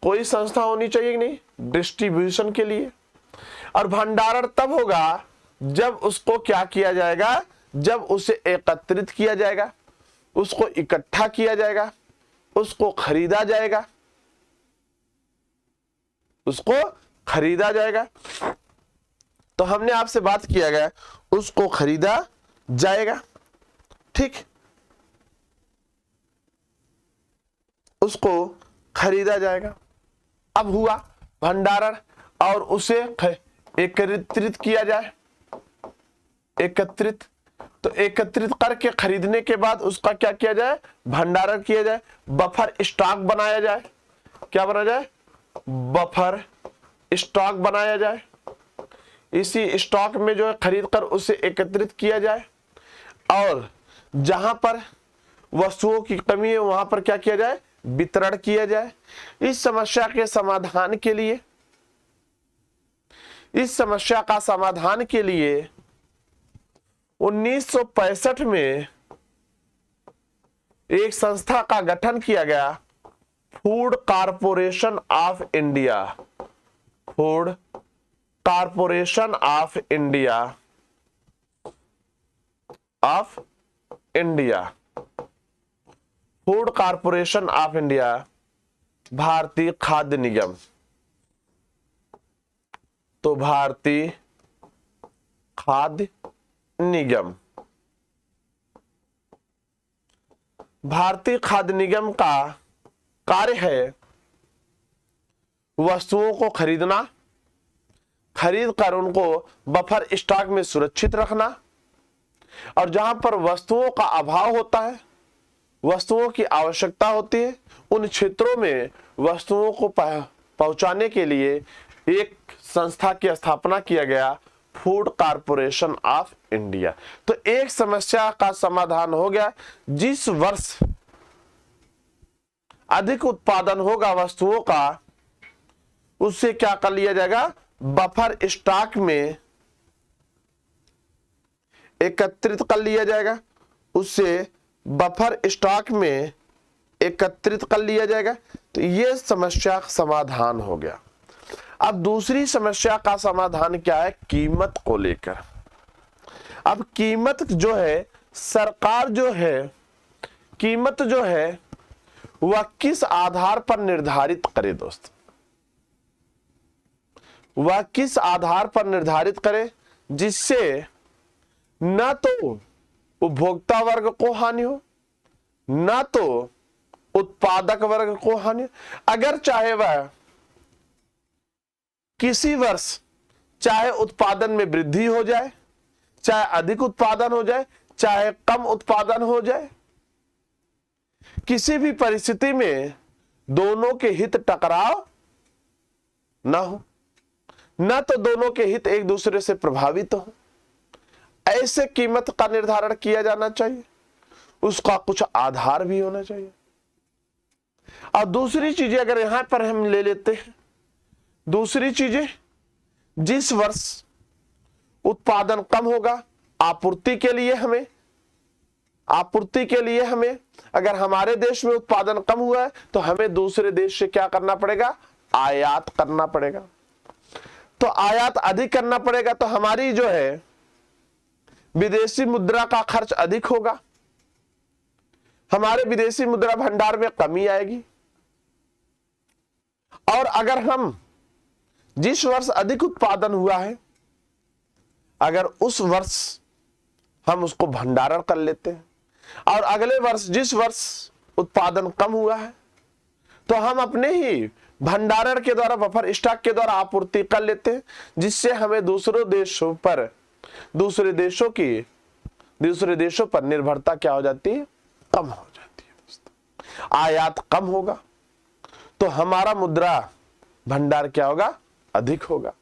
Speaker 1: कोई संस्था होनी चाहिए कि नहीं? डिस्ट्रीब्यूशन के लिए। और भंडारण तब होगा जब उसको क्या किया जाएगा? जब उसे एकत्रित किया जाएगा, उसको इकट्ठा किया जाएगा, उसको खरीदा जाएगा, उसको खरीदा जाएगा। तो हमने आपसे बात किया गया, उसको खरीदा जाएगा। ठीक, उसको खरीदा जाएगा। अब हुआ भंडारण और उसे एकत्रित किया जाए, एकत्रित तो एकत्रित करके खरीदने के बाद उसका क्या किया जाए, भंडारण किया जाए, बफर स्टॉक बनाया जाए। क्या बनाया जाए, बफर स्टॉक बनाया जाए। इसी स्टॉक में जो है खरीद कर उसे एकत्रित किया जाए, और जहां पर वस्तुओं की कमी है वहां पर क्या किया जाए, वितरण किया जाए। इस समस्या के समाधान के लिए, इस समस्या का समाधान के लिए 1965 में एक संस्था का गठन किया गया, food corporation of India. Food corporation of India, of India, food corporation of India, भारतीय खाद्य निगम। तो भारतीय खाद्य निगम, भारतीय खाद्य निगम का कार्य है वस्तुओं को खरीदना, खरीद कर उनको बफर स्टॉक में सुरक्षित रखना, और जहां पर वस्तुओं का अभाव होता है, वस्तुओं की आवश्यकता होती है, उन क्षेत्रों में वस्तुओं को पहुंचाने के लिए एक संस्था की स्थापना किया गया, फूड कॉरपोरेशन ऑफ इंडिया। तो एक समस्या का समाधान हो गया। जिस वर्ष अधिक उत्पादन होगा वस्तुओं का, उससे क्या कर लिया जाएगा, बफर स्टॉक में एकत्रित कर लिया जाएगा, उससे बफर स्टॉक में एकत्रित कर लिया जाएगा। तो यह समस्या का समाधान हो गया। अब दूसरी समस्या का समाधान क्या है, कीमत को लेकर। अब कीमत जो है, सरकार जो है, कीमत जो है वह किस आधार पर निर्धारित करे दोस्त, वह किस आधार पर निर्धारित करे जिससे न तो उपभोक्ता वर्ग को हानि हो, न तो उत्पादक वर्ग को हानि हो। अगर चाहे वह किसी वर्ष चाहे उत्पादन में वृद्धि हो जाए, चाहे अधिक उत्पादन हो जाए, चाहे कम उत्पादन हो जाए, किसी भी परिस्थिति में दोनों के हित टकराव ना हो, न तो दोनों के हित एक दूसरे से प्रभावित हो, ऐसे कीमत का निर्धारण किया जाना चाहिए। उसका कुछ आधार भी होना चाहिए। और दूसरी चीजें अगर यहां पर हम ले लेते हैं, दूसरी चीजें, जिस वर्ष उत्पादन कम होगा, आपूर्ति के लिए हमें अगर हमारे देश में उत्पादन कम हुआ है तो हमें दूसरे देश से क्या करना पड़ेगा, आयात करना पड़ेगा। तो आयात अधिक करना पड़ेगा तो हमारी जो है विदेशी मुद्रा का खर्च अधिक होगा, हमारे विदेशी मुद्रा भंडार में कमी आएगी। और अगर हम जिस वर्ष अधिक उत्पादन हुआ है, अगर उस वर्ष हम उसको भंडारण कर लेते हैं और अगले वर्ष जिस वर्ष उत्पादन कम हुआ है तो हम अपने ही भंडारण के द्वारा, बफर स्टॉक के द्वारा आपूर्ति कर लेते हैं, जिससे हमें दूसरे देशों पर निर्भरता क्या हो जाती है, कम हो जाती है। आयात कम होगा तो हमारा मुद्रा भंडार क्या होगा, अधिक होगा।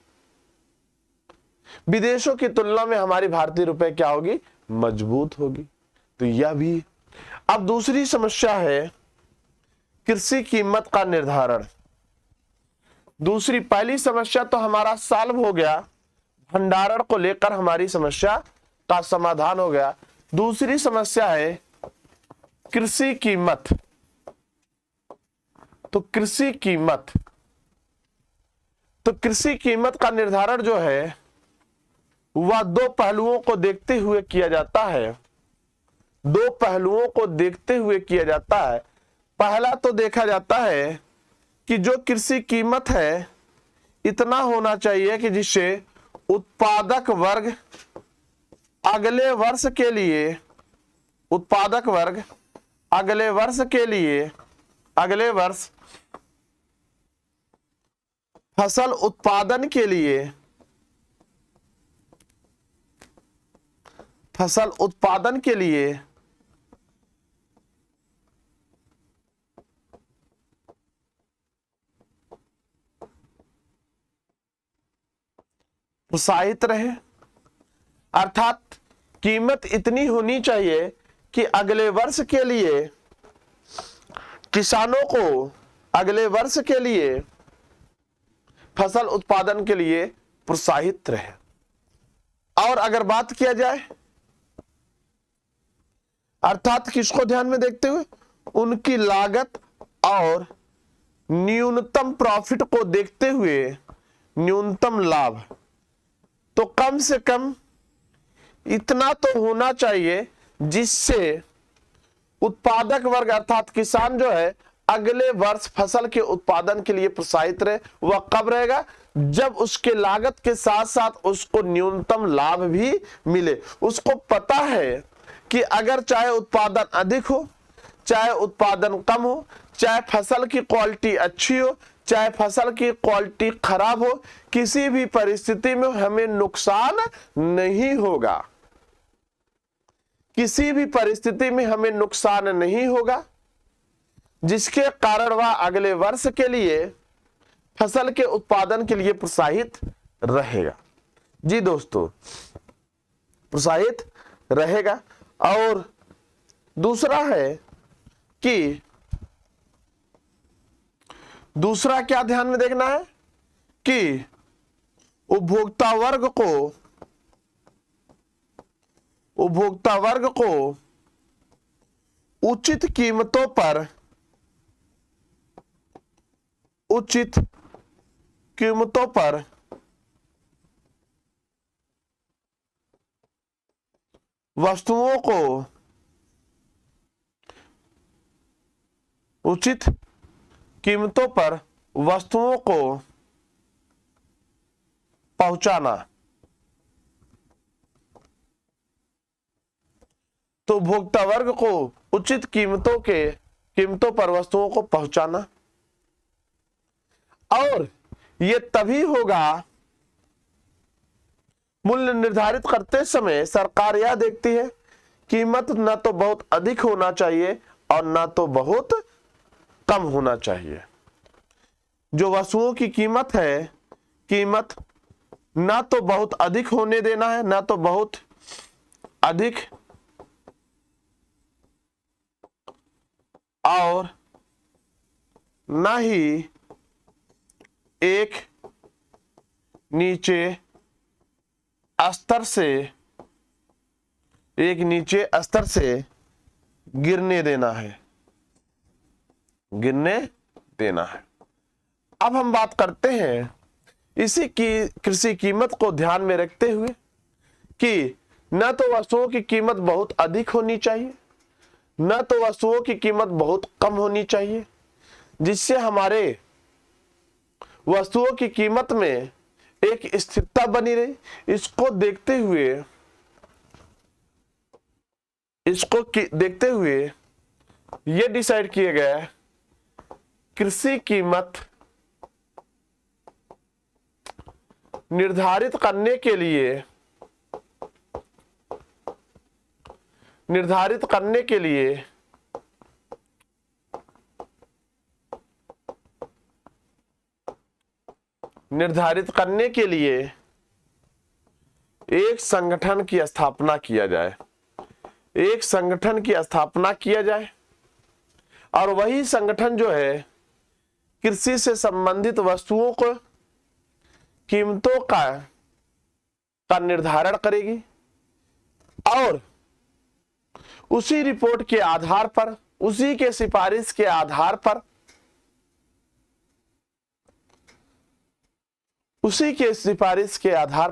Speaker 1: विदेशों की तुलना में हमारी भारतीय रुपए क्या होगी, मजबूत होगी। तो यह भी। अब दूसरी समस्या है कृषि कीमत का निर्धारण। पहली समस्या तो हमारा सॉल्व हो गया, भंडारण को लेकर हमारी समस्या का समाधान हो गया। दूसरी समस्या है कृषि कीमत। तो कृषि कीमत का निर्धारण जो है वह दो पहलुओं को देखते हुए किया जाता है। पहला तो देखा जाता है कि जो कृषि कीमत है इतना होना चाहिए कि जिससे उत्पादक वर्ग अगले वर्ष फसल उत्पादन के लिए फसल उत्पादन के लिए प्रोत्साहित रहे, अर्थात कीमत इतनी होनी चाहिए कि अगले वर्ष के लिए किसानों को अगले वर्ष के लिए फसल उत्पादन के लिए प्रोत्साहित रहे। और अगर बात किया जाए अर्थात किसको ध्यान में देखते हुए, उनकी लागत और न्यूनतम प्रॉफिट को देखते हुए न्यूनतम लाभ, तो कम से कम इतना तो होना चाहिए जिससे उत्पादक वर्ग अर्थात किसान जो है अगले वर्ष फसल के उत्पादन के लिए प्रोत्साहित रहे। वह कब रहेगा? जब उसके लागत के साथ साथ उसको न्यूनतम लाभ भी मिले। उसको पता है कि अगर चाहे उत्पादन अधिक हो, चाहे उत्पादन कम हो, चाहे फसल की क्वालिटी अच्छी हो, चाहे फसल की क्वालिटी खराब हो, किसी भी परिस्थिति में हमें नुकसान नहीं होगा। किसी भी परिस्थिति में हमें नुकसान नहीं होगा, जिसके कारण वह अगले वर्ष के लिए फसल के उत्पादन के लिए प्रोत्साहित रहेगा। जी दोस्तों, प्रोत्साहित रहेगा। और दूसरा है कि दूसरा क्या ध्यान में देखना है कि उपभोक्ता वर्ग को उचित कीमतों पर वस्तुओं को उचित कीमतों पर वस्तुओं को पहुंचाना। तो उपभोक्ता वर्ग को उचित कीमतों पर वस्तुओं को पहुंचाना, और यह तभी होगा, मूल्य निर्धारित करते समय सरकार यह देखती है कीमत न तो बहुत अधिक होना चाहिए और न तो बहुत कम होना चाहिए। जो वस्तुओं की कीमत है, कीमत ना तो बहुत अधिक होने देना है, ना तो बहुत अधिक, और ना ही एक नीचे स्तर से गिरने देना है। अब हम बात करते हैं इसी की कृषि कीमत को ध्यान में रखते हुए कि न तो वस्तुओं की कीमत बहुत अधिक होनी चाहिए, न तो वस्तुओं की कीमत बहुत कम होनी चाहिए, जिससे हमारे वस्तुओं की कीमत में एक स्थिरता बनी रहे। इसको देखते हुए यह डिसाइड किया गया है, कृषि कीमत निर्धारित करने के लिए एक संगठन की स्थापना किया जाए। और वही संगठन जो है कृषि से संबंधित वस्तुओं को कीमतों का निर्धारण करेगी, और उसी रिपोर्ट के आधार पर, उसी के सिफारिश के आधार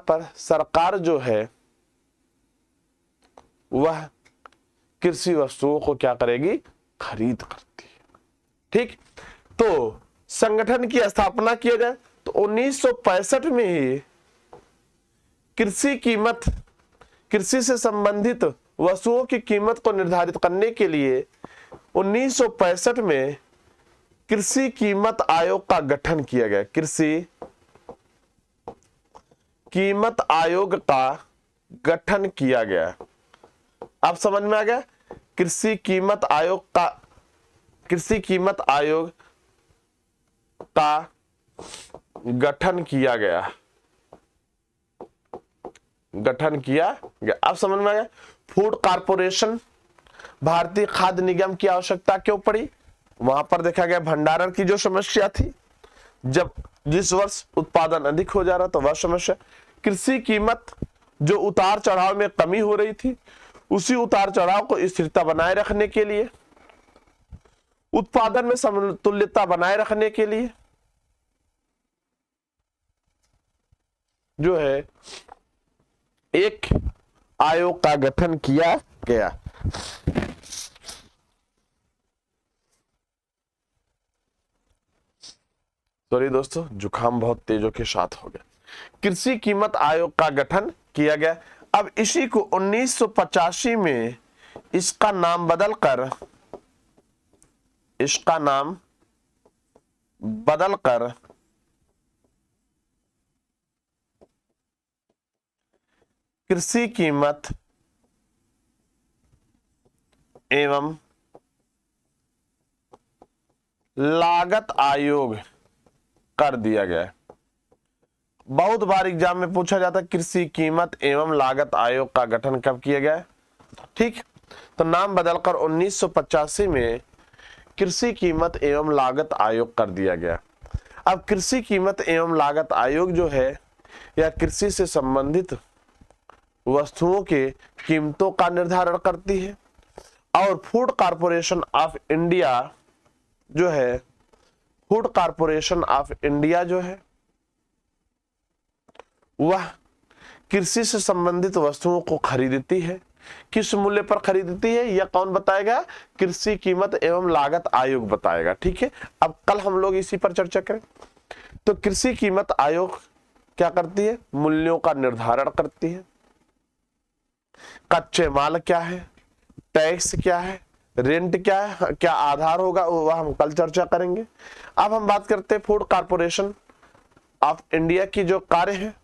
Speaker 1: पर सरकार जो है वह कृषि वस्तुओं को क्या करेगी? खरीद करती है। ठीक, तो संगठन की स्थापना किया जाए तो 1965 में ही कृषि से संबंधित वस्तुओं की कीमत को निर्धारित करने के लिए 1965 में कृषि कीमत आयोग का गठन किया गया। कृषि कीमत आयोग का गठन किया गया। आप समझ में आ गया। कृषि कीमत आयोग का गठन किया गया। अब समझ में आ गया। फूड कॉर्पोरेशन, भारतीय खाद्य निगम की आवश्यकता क्यों पड़ी? वहां पर देखा गया भंडारण की जो समस्या थी, जिस वर्ष उत्पादन अधिक हो जा रहा था वह समस्या। कृषि कीमत जो उतार चढ़ाव में कमी हो रही थी, उसी उतार चढ़ाव को स्थिरता बनाए रखने के लिए, उत्पादन में समतुल्यता बनाए रखने के लिए जो है एक आयोग का गठन किया गया। सॉरी दोस्तों, जुकाम बहुत तेजों के साथ हो गया। कृषि कीमत आयोग का गठन किया गया। अब इसी को 1985 में इसका नाम बदलकर कृषि कीमत एवं लागत आयोग कर दिया गया है। बहुत बार एग्जाम में पूछा जाता है कृषि कीमत एवं लागत आयोग का गठन कब किया गया है। ठीक, तो नाम बदलकर 1985 में कृषि कीमत एवं लागत आयोग कर दिया गया। अब कृषि कीमत एवं लागत आयोग जो है यह कृषि से संबंधित वस्तुओं के कीमतों का निर्धारण करती है, और फूड कॉर्पोरेशन ऑफ इंडिया जो है वह कृषि से संबंधित वस्तुओं को खरीदती है। किस मूल्य पर खरीदती है यह कौन बताएगा? कृषि कीमत एवं लागत आयोग बताएगा। ठीक है, अब कल हम लोग इसी पर चर्चा करें। तो कृषि कीमत आयोग क्या करती है? मूल्यों का निर्धारण करती है। कच्चे माल क्या है, टैक्स क्या है, रेंट क्या है, क्या आधार होगा, वह हम कल चर्चा करेंगे। अब हम बात करते हैं फूड कॉर्पोरेशन ऑफ इंडिया की जो कार्य है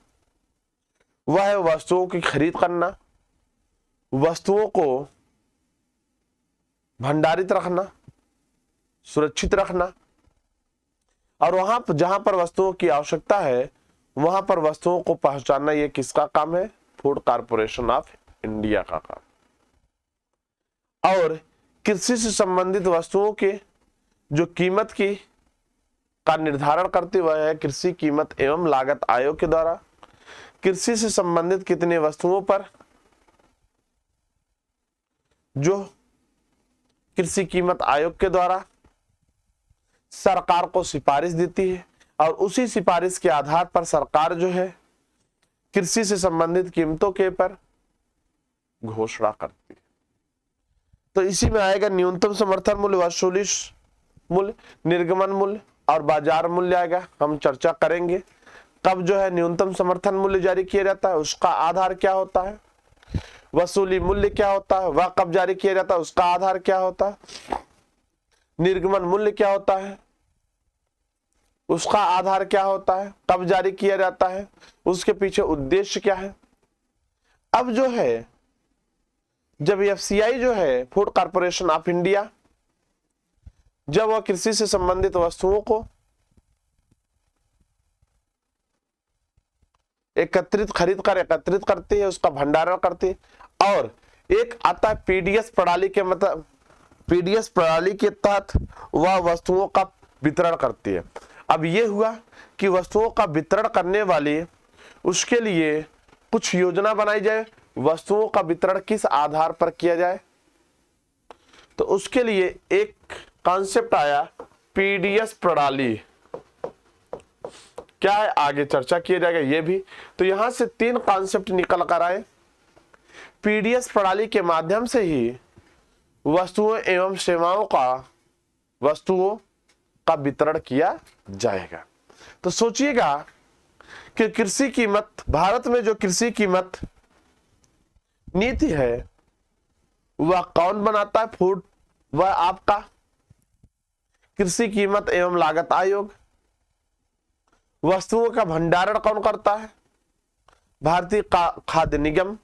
Speaker 1: वह है वस्तुओं की खरीद करना, वस्तुओं को भंडारित रखना, सुरक्षित रखना, और वहां पर जहां पर वस्तुओं की आवश्यकता है वहां पर वस्तुओं को पहुंचाना। ये किसका काम है? फूड कॉर्पोरेशन ऑफ इंडिया का काम। और कृषि से संबंधित वस्तुओं के जो कीमत का निर्धारण करती वह है कृषि कीमत एवं लागत आयोग के द्वारा। कृषि से संबंधित कितने वस्तुओं पर जो कृषि कीमत आयोग के द्वारा सरकार को सिफारिश देती है, और उसी सिफारिश के आधार पर सरकार जो है कृषि से संबंधित कीमतों के पर घोषणा करती है। तो इसी में आएगा न्यूनतम समर्थन मूल्य, वसूली मूल्य, निर्गमन मूल्य और बाजार मूल्य आएगा। हम चर्चा करेंगे कब जो है न्यूनतम समर्थन मूल्य जारी किया जाता है, उसका आधार क्या होता है, वसूली मूल्य क्या होता है, वह कब जारी किया जाता है, उसका आधार क्या होता है, निर्गमन मूल्य क्या होता है, उसका आधार क्या होता है, कब जारी किया जाता है, उसके पीछे उद्देश्य क्या है। अब जो है जब एफसीआई जो है फूड कॉर्पोरेशन ऑफ इंडिया जब वह कृषि से संबंधित वस्तुओं को खरीद कर एकत्रित करती है, उसका भंडारण करती है, और एक आता है पीडीएस प्रणाली के मतलब पीडीएस प्रणाली के तहत वह वस्तुओं का वितरण करती है। अब यह हुआ कि वस्तुओं का वितरण करने वाली उसके लिए कुछ योजना बनाई जाए, वस्तुओं का वितरण किस आधार पर किया जाए, तो उसके लिए एक कॉन्सेप्ट आया पीडीएस प्रणाली। क्या है आगे चर्चा किया जाएगा ये भी। तो यहां से 3 कॉन्सेप्ट निकल कर आए। पीडीएस प्रणाली के माध्यम से ही वस्तुओं एवं सेवाओं का वितरण किया जाएगा। तो सोचिएगा कि कृषि कीमत, भारत में जो कृषि कीमत नीति है वह कौन बनाता है? फूड, वह आपका कृषि कीमत एवं लागत आयोग। वस्तुओं का भंडारण कौन करता है? भारतीय खाद्य निगम।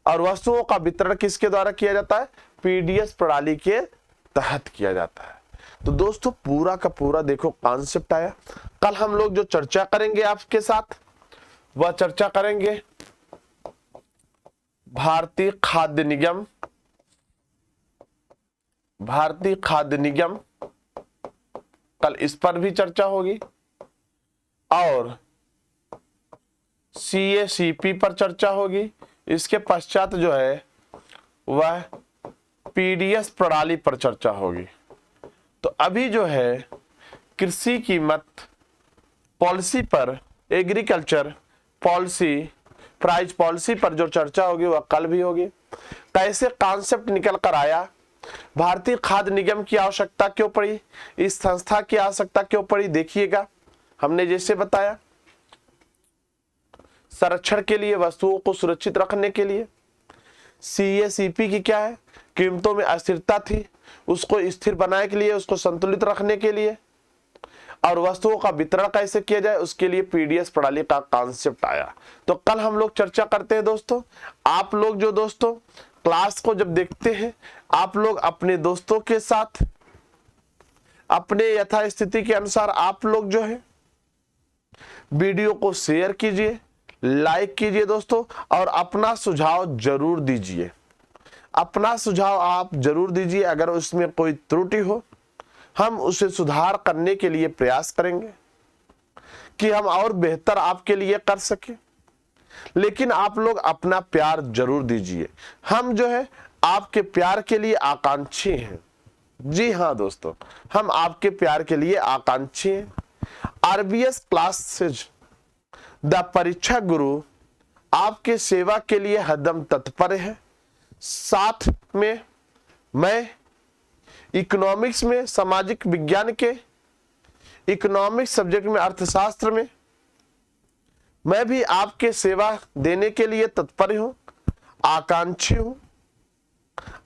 Speaker 1: और वस्तुओं का वितरण किसके द्वारा किया जाता है? पीडीएस प्रणाली के तहत किया जाता है। तो दोस्तों पूरा का पूरा देखो कॉन्सेप्ट आया। कल हम लोग जो चर्चा करेंगे आपके साथ वह चर्चा करेंगे भारतीय खाद्य निगम, भारतीय खाद्य निगम, कल इस पर भी चर्चा होगी, और सीएसीपी पर चर्चा होगी। इसके पश्चात जो है वह पीडीएस प्रणाली पर चर्चा होगी। तो अभी जो है कृषि कीमत पॉलिसी पर, एग्रीकल्चर पॉलिसी, प्राइस पॉलिसी पर जो चर्चा होगी वह कल भी होगी। कैसे कॉन्सेप्ट निकल कर आया, भारतीय खाद्य निगम की आवश्यकता क्यों पड़ी, इस संस्था की आवश्यकता क्यों पड़ी, देखिएगा। हमने जैसे बताया संरक्षण के लिए, वस्तुओं को सुरक्षित रखने के लिए। सीएसीपी की क्या है, कीमतों में अस्थिरता थी, उसको स्थिर बनाने के लिए, उसको संतुलित रखने के लिए, और वस्तुओं का वितरण कैसे किया जाए उसके लिए पीडीएस प्रणाली का कॉन्सेप्ट आया। तो कल हम लोग चर्चा करते हैं दोस्तों। आप लोग जो दोस्तों क्लास को जब देखते हैं, आप लोग अपने दोस्तों के साथ अपने यथास्थिति के अनुसार आप लोग जो है वीडियो को शेयर कीजिए, लाइक कीजिए दोस्तों, और अपना सुझाव जरूर दीजिए। अपना सुझाव आप जरूर दीजिए। अगर उसमें कोई त्रुटि हो हम उसे सुधार करने के लिए प्रयास करेंगे कि हम और बेहतर आपके लिए कर सके। लेकिन आप लोग अपना प्यार जरूर दीजिए। हम जो है आपके प्यार के लिए आकांक्षी हैं। जी हाँ दोस्तों, हम आपके प्यार के लिए आकांक्षी हैं। आरबीएस क्लासेज द परीक्षा गुरु आपके सेवा के लिए हरदम तत्पर है। साथ में मैं इकोनॉमिक्स में, सामाजिक विज्ञान के इकोनॉमिक्स सब्जेक्ट में, अर्थशास्त्र में मैं भी आपके सेवा देने के लिए तत्पर हूं, आकांक्षी हूं।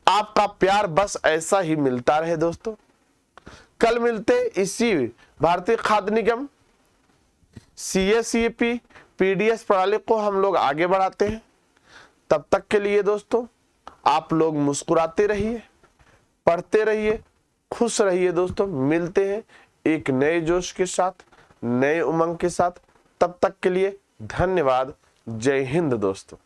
Speaker 1: आपका प्यार बस ऐसा ही मिलता रहे दोस्तों। कल मिलते इसी भारतीय खाद्य निगम, सीएसीपी, पीडीएस प्रणाली को हम लोग आगे बढ़ाते हैं। तब तक के लिए दोस्तों आप लोग मुस्कुराते रहिए, पढ़ते रहिए, खुश रहिए दोस्तों। मिलते हैं एक नए जोश के साथ, नए उमंग के साथ। तब तक के लिए धन्यवाद। जय हिंद दोस्तों।